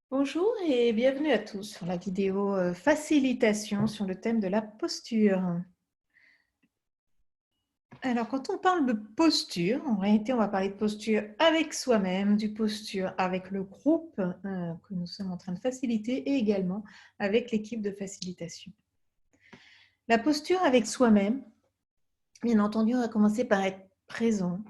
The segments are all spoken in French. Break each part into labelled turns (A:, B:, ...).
A: Bonjour et bienvenue à tous sur la vidéo facilitation sur le thème de la posture. Alors, quand on parle de posture, en réalité, on va parler de posture avec soi-même, du posture avec le groupe que nous sommes en train de faciliter et également avec l'équipe de facilitation. La posture avec soi-même, bien entendu, on va commencer par être présent,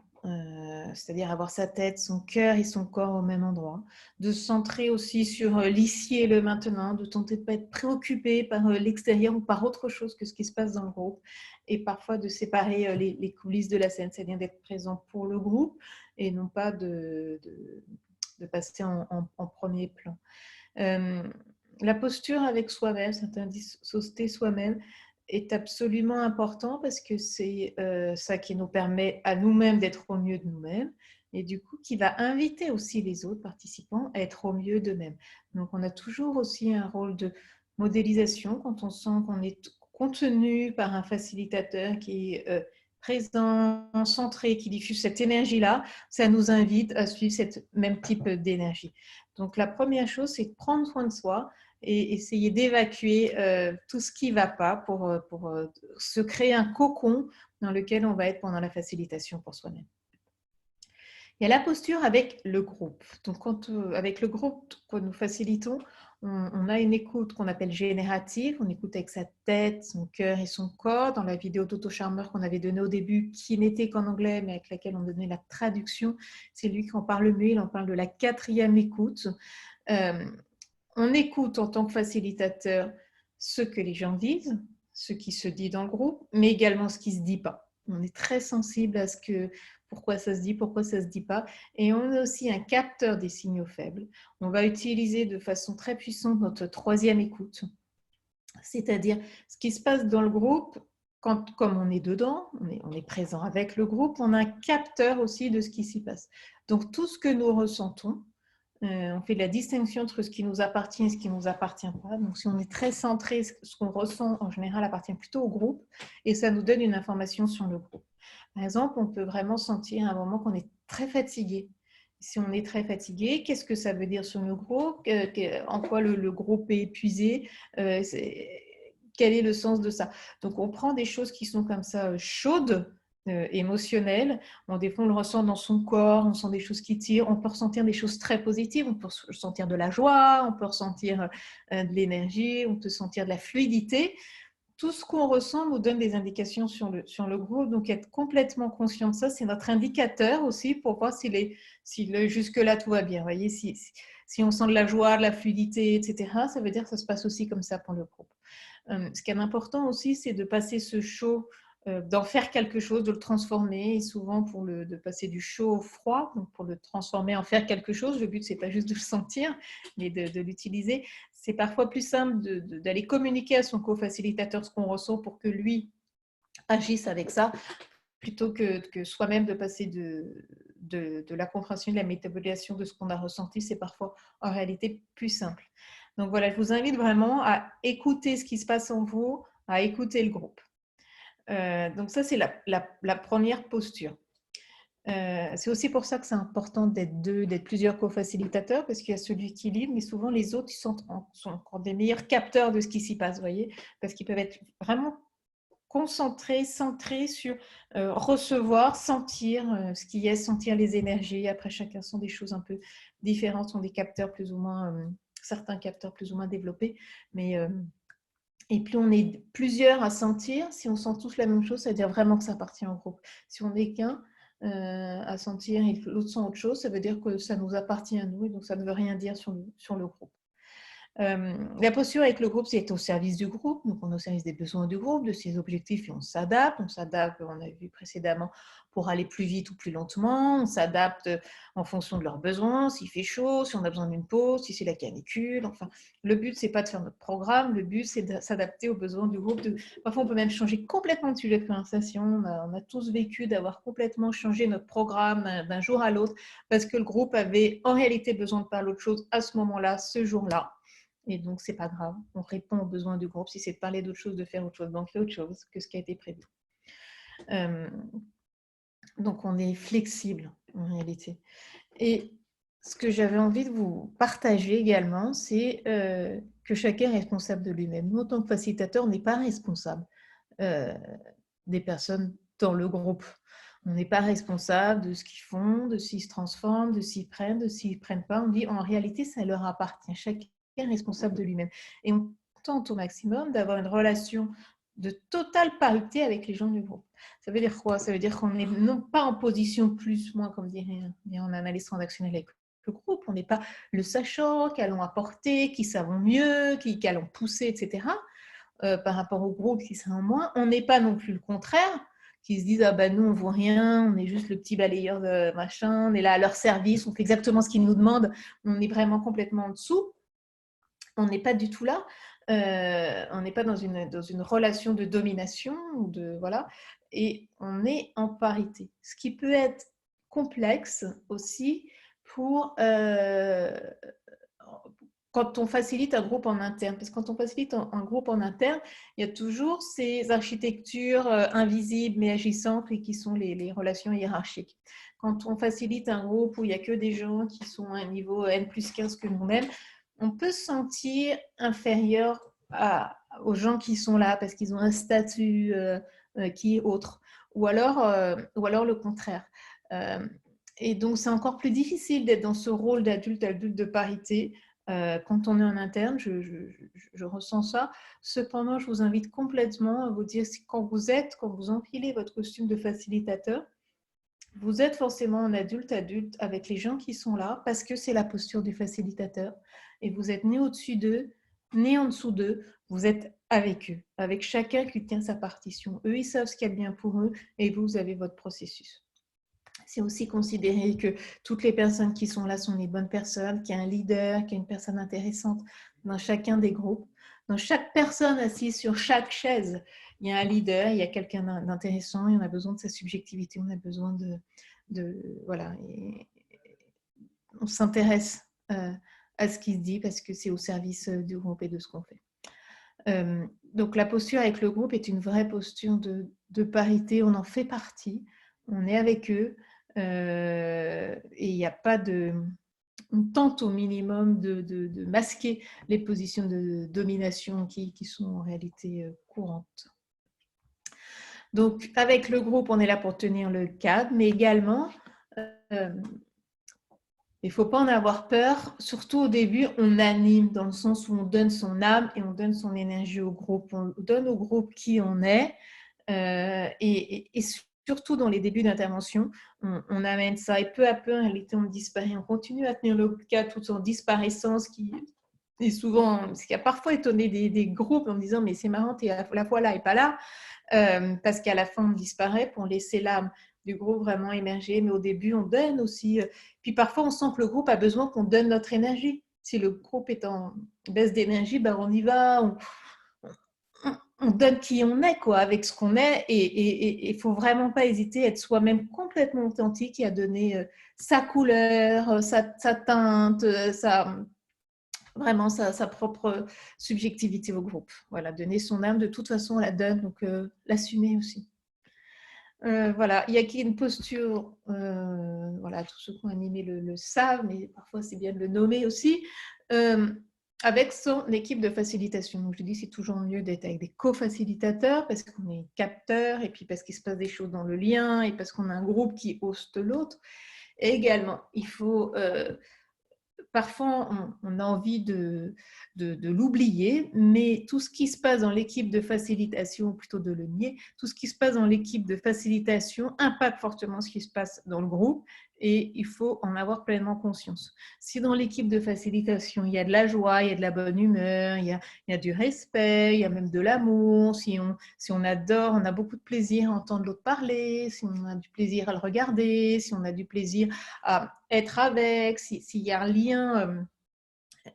A: c'est-à-dire avoir sa tête, son cœur et son corps au même endroit, de se centrer aussi sur l'ici et le maintenant, de tenter de ne pas être préoccupé par l'extérieur ou par autre chose que ce qui se passe dans le groupe, et parfois de séparer les coulisses de la scène, c'est-à-dire d'être présent pour le groupe et non pas de passer en premier plan. La posture avec soi-même, cette indissocié soi-même, est absolument important parce que c'est ça qui nous permet à nous-mêmes d'être au mieux de nous-mêmes et du coup qui va inviter aussi les autres participants à être au mieux d'eux-mêmes. Donc on a toujours aussi un rôle de modélisation quand on sent qu'on est contenu par un facilitateur qui est présent, centré, qui diffuse cette énergie-là, ça nous invite à suivre ce même type d'énergie. Donc la première chose, c'est de prendre soin de soi et essayer d'évacuer tout ce qui ne va pas pour se créer un cocon dans lequel on va être pendant la facilitation pour soi-même. Il y a la posture avec le groupe. Donc, avec le groupe que nous facilitons, on a une écoute qu'on appelle générative. On écoute avec sa tête, son cœur et son corps. Dans la vidéo d'Otto Scharmer qu'on avait donnée au début, qui n'était qu'en anglais, mais avec laquelle on donnait la traduction, c'est lui qui en parle le mieux. Il en parle de la 4e écoute. On écoute en tant que facilitateur ce que les gens disent, ce qui se dit dans le groupe, mais également ce qui ne se dit pas. On est très sensible à pourquoi ça se dit, pourquoi ça ne se dit pas. Et on a aussi un capteur des signaux faibles. On va utiliser de façon très puissante notre 3e écoute, c'est-à-dire ce qui se passe dans le groupe. Comme on est dedans, on est présent avec le groupe, on a un capteur aussi de ce qui s'y passe. Donc tout ce que nous ressentons, on fait de la distinction entre ce qui nous appartient et ce qui ne nous appartient pas. Donc, si on est très centré, ce qu'on ressent en général appartient plutôt au groupe et ça nous donne une information sur le groupe. Par exemple, on peut vraiment sentir à un moment qu'on est très fatigué. Si on est très fatigué, qu'est-ce que ça veut dire sur le groupe? En quoi le groupe est épuisé? Quel est le sens de ça? Donc, on prend des choses qui sont comme ça chaudes, émotionnelles. Bon, des fois, on le ressent dans son corps, on sent des choses qui tirent, on peut ressentir des choses très positives, on peut ressentir de la joie, on peut ressentir de l'énergie, on peut sentir de la fluidité. Tout ce qu'on ressent nous donne des indications sur le groupe, donc être complètement conscient de ça, c'est notre indicateur aussi pour voir si jusque-là tout va bien. Vous voyez, si on sent de la joie, de la fluidité, etc., ça veut dire que ça se passe aussi comme ça pour le groupe. Ce qui est important aussi, c'est de passer ce chaud, d'en faire quelque chose, de le transformer, et souvent de passer du chaud au froid, donc pour le transformer en faire quelque chose. Le but, c'est pas juste de le sentir, mais de l'utiliser. C'est parfois plus simple d'aller communiquer à son co-facilitateur ce qu'on ressent pour que lui agisse avec ça, plutôt que soi-même de passer de la compréhension, de la métabolisation de ce qu'on a ressenti. C'est parfois en réalité plus simple. Donc voilà, je vous invite vraiment à écouter ce qui se passe en vous, à écouter le groupe. Donc ça, c'est la première posture. C'est aussi pour ça que c'est important d'être plusieurs co-facilitateurs, parce qu'il y a celui qui livre, mais souvent les autres sont encore des meilleurs capteurs de ce qui s'y passe, vous voyez, parce qu'ils peuvent être vraiment concentrés, centrés sur recevoir, sentir ce qui est, sentir les énergies. Après, chacun sont des choses un peu différentes, sont des capteurs plus ou moins, certains capteurs plus ou moins développés, mais et plus on est plusieurs à sentir, si on sent tous la même chose, ça veut dire vraiment que ça appartient au groupe. Si on n'est qu'un à sentir et l'autre sent autre chose, ça veut dire que ça nous appartient à nous et donc ça ne veut rien dire sur le groupe. La posture avec le groupe, c'est au service du groupe, donc on est au service des besoins du groupe, de ses objectifs, et on s'adapte, on a vu précédemment, pour aller plus vite ou plus lentement, on s'adapte en fonction de leurs besoins, s'il fait chaud, si on a besoin d'une pause, si c'est la canicule, enfin, le but, c'est pas de faire notre programme, le but, c'est de s'adapter aux besoins du groupe. Parfois, on peut même changer complètement de sujet de conversation, on a tous vécu d'avoir complètement changé notre programme d'un jour à l'autre, parce que le groupe avait en réalité besoin de parler autre chose à ce moment-là, ce jour-là. Et donc, c'est pas grave. On répond aux besoins du groupe. Si c'est de parler d'autre chose, de faire autre chose, donc fait autre chose que ce qui a été prévu. Donc, on est flexible en réalité. Et ce que j'avais envie de vous partager également, c'est que chacun est responsable de lui-même. Nous, en tant que facilitateur, on n'est pas responsable des personnes dans le groupe. On n'est pas responsable de ce qu'ils font, de s'ils se transforment, de s'ils prennent, de s'ils ne prennent pas. On dit en réalité, ça leur appartient. Chacun est responsable de lui-même. Et on tente au maximum d'avoir une relation de totale parité avec les gens du groupe. Ça veut dire quoi? Ça veut dire qu'on n'est non pas en position plus, moins, comme dirait en analyse transactionnelle avec le groupe. On n'est pas le sachant, qu'allons apporter, qui savons mieux, qui allons pousser, etc. Par rapport au groupe qui sera en moins. On n'est pas non plus le contraire, qui se disent ah ben nous on vaut rien, on est juste le petit balayeur de machin, on est là à leur service, on fait exactement ce qu'ils nous demandent, on est vraiment complètement en dessous. On n'est pas du tout là. On n'est pas dans une relation de domination ou de voilà, et on est en parité. Ce qui peut être complexe aussi pour quand on facilite un groupe en interne. Parce que quand on facilite un groupe en interne, il y a toujours ces architectures invisibles mais agissantes et qui sont les relations hiérarchiques. Quand on facilite un groupe où il n'y a que des gens qui sont à un niveau N+15 que nous-mêmes, on peut se sentir inférieur aux gens qui sont là parce qu'ils ont un statut qui est autre. Ou alors le contraire. Et donc, c'est encore plus difficile d'être dans ce rôle d'adulte de parité quand on est en interne. Je ressens ça. Cependant, je vous invite complètement à vous dire quand vous empilez votre costume de facilitateur, vous êtes forcément en adulte avec les gens qui sont là parce que c'est la posture du facilitateur. Et vous êtes ni au-dessus d'eux, ni en dessous d'eux. Vous êtes avec eux, avec chacun qui tient sa partition. Eux, ils savent ce qu'il y a de bien pour eux et vous avez votre processus. C'est aussi considérer que toutes les personnes qui sont là sont des bonnes personnes, qu'il y a un leader, qu'il y a une personne intéressante dans chacun des groupes. Dans chaque personne assise sur chaque chaise, il y a un leader, il y a quelqu'un d'intéressant, et on a besoin de sa subjectivité, on a besoin voilà. Et on s'intéresse à ce qui se dit parce que c'est au service du groupe et de ce qu'on fait. Donc la posture avec le groupe est une vraie posture de parité, on en fait partie, on est avec eux et il n'y a pas de... On tente au minimum de masquer les positions de domination qui sont en réalité courantes. Donc avec le groupe, on est là pour tenir le cadre, mais également... il ne faut pas en avoir peur, surtout au début, on anime dans le sens où on donne son âme et on donne son énergie au groupe. On donne au groupe qui on est et surtout dans les débuts d'intervention, on amène ça et peu à peu, en réalité, on disparaît. On continue à tenir le cas tout en disparaissant, ce qui a parfois étonné des groupes en disant mais c'est marrant, tu es à la fois là et pas là, parce qu'à la fin, on disparaît pour laisser l'âme du groupe vraiment émerger, mais au début, on donne aussi. Puis parfois, on sent que le groupe a besoin qu'on donne notre énergie. Si le groupe est en baisse d'énergie, ben on y va, on donne qui on est, quoi, avec ce qu'on est, et il ne faut vraiment pas hésiter à être soi-même complètement authentique et à donner sa couleur, sa teinte, vraiment sa propre subjectivité au groupe. Voilà, donner son âme, de toute façon, on la donne, donc l'assumer aussi. Voilà, il y a qui une posture, voilà, tous ceux qui ont animé le savent, mais parfois c'est bien de le nommer aussi, avec son équipe de facilitation. Donc je dis c'est toujours mieux d'être avec des co-facilitateurs parce qu'on est capteur et puis parce qu'il se passe des choses dans le lien et parce qu'on a un groupe qui hoste l'autre. Et également, il faut parfois, on a envie de l'oublier, mais tout ce qui se passe dans l'équipe de facilitation, ou plutôt de le nier, tout ce qui se passe dans l'équipe de facilitation impacte fortement ce qui se passe dans le groupe et il faut en avoir pleinement conscience. Si dans l'équipe de facilitation, il y a de la joie, il y a de la bonne humeur, il y a du respect, il y a même de l'amour, si on adore, on a beaucoup de plaisir à entendre l'autre parler, si on a du plaisir à le regarder, si on a du plaisir à être avec, s'il y a un lien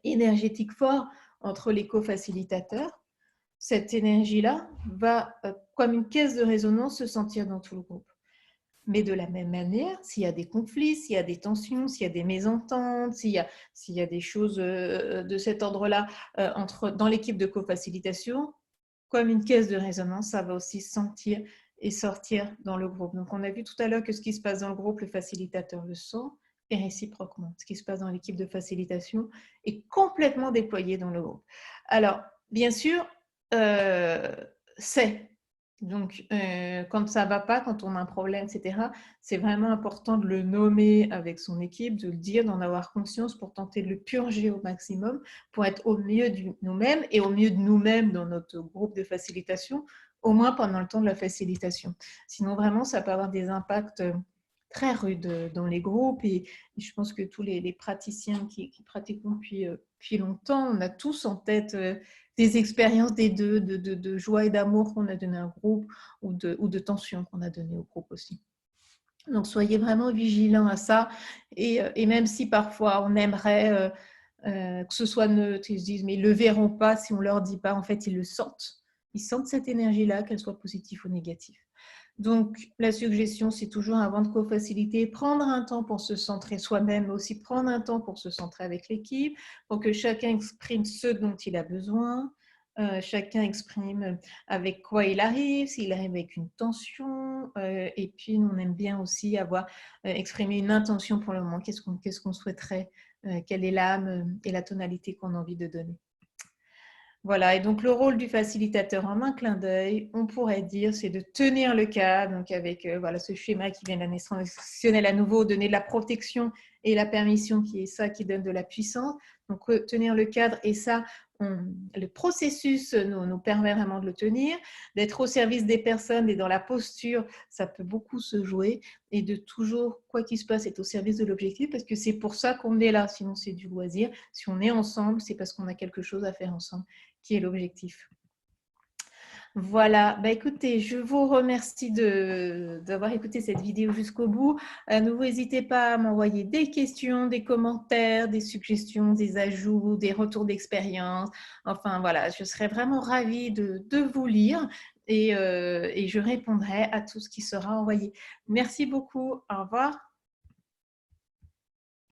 A: énergétique fort entre les co-facilitateurs, cette énergie-là va, comme une caisse de résonance, se sentir dans tout le groupe. Mais de la même manière, s'il y a des conflits, s'il y a des tensions, s'il y a des mésententes, s'il y a des choses de cet ordre-là dans l'équipe de co-facilitation, comme une caisse de résonance, ça va aussi sentir et sortir dans le groupe. Donc, on a vu tout à l'heure que ce qui se passe dans le groupe, le facilitateur le sent et réciproquement. Ce qui se passe dans l'équipe de facilitation est complètement déployé dans le groupe. Alors, bien sûr, c'est. Donc, quand ça ne va pas, quand on a un problème, etc., c'est vraiment important de le nommer avec son équipe, de le dire, d'en avoir conscience pour tenter de le purger au maximum, pour être au mieux de nous-mêmes et au mieux de nous-mêmes dans notre groupe de facilitation, au moins pendant le temps de la facilitation. Sinon, vraiment, ça peut avoir des impacts très rudes dans les groupes et je pense que tous les praticiens qui pratiquent depuis longtemps, on a tous en tête des expériences des deux, de joie et d'amour qu'on a donné à un groupe ou de tension qu'on a donné au groupe aussi. Donc, soyez vraiment vigilants à ça. Et même si parfois on aimerait que ce soit neutre, ils se disent, mais ils ne le verront pas si on ne leur dit pas. En fait, ils le sentent. Ils sentent cette énergie-là, qu'elle soit positive ou négative. Donc, la suggestion, c'est toujours avant de co-faciliter, prendre un temps pour se centrer soi-même, mais aussi prendre un temps pour se centrer avec l'équipe, pour que chacun exprime ce dont il a besoin. Chacun exprime avec quoi il arrive, s'il arrive avec une tension. Et puis, on aime bien aussi avoir exprimé une intention pour le moment. Qu'est-ce qu'on souhaiterait, quelle est l'âme et la tonalité qu'on a envie de donner. Voilà, et donc le rôle du facilitateur en un clin d'œil, on pourrait dire, c'est de tenir le cadre, donc avec voilà, ce schéma qui vient de la naissance transitionnelle à nouveau, donner de la protection et la permission, qui est ça qui donne de la puissance. Donc tenir le cadre, et ça, le processus nous permet vraiment de le tenir, d'être au service des personnes et dans la posture, ça peut beaucoup se jouer, et de toujours, quoi qu'il se passe, être au service de l'objectif, parce que c'est pour ça qu'on est là, sinon c'est du loisir. Si on est ensemble, c'est parce qu'on a quelque chose à faire ensemble, qui est l'objectif. Voilà, bah écoutez, je vous remercie d'avoir écouté cette vidéo jusqu'au bout. À nouveau, n'hésitez pas à m'envoyer des questions, des commentaires, des suggestions, des ajouts, des retours d'expérience. Enfin voilà, je serais vraiment ravie de vous lire et je répondrai à tout ce qui sera envoyé. Merci beaucoup, au revoir.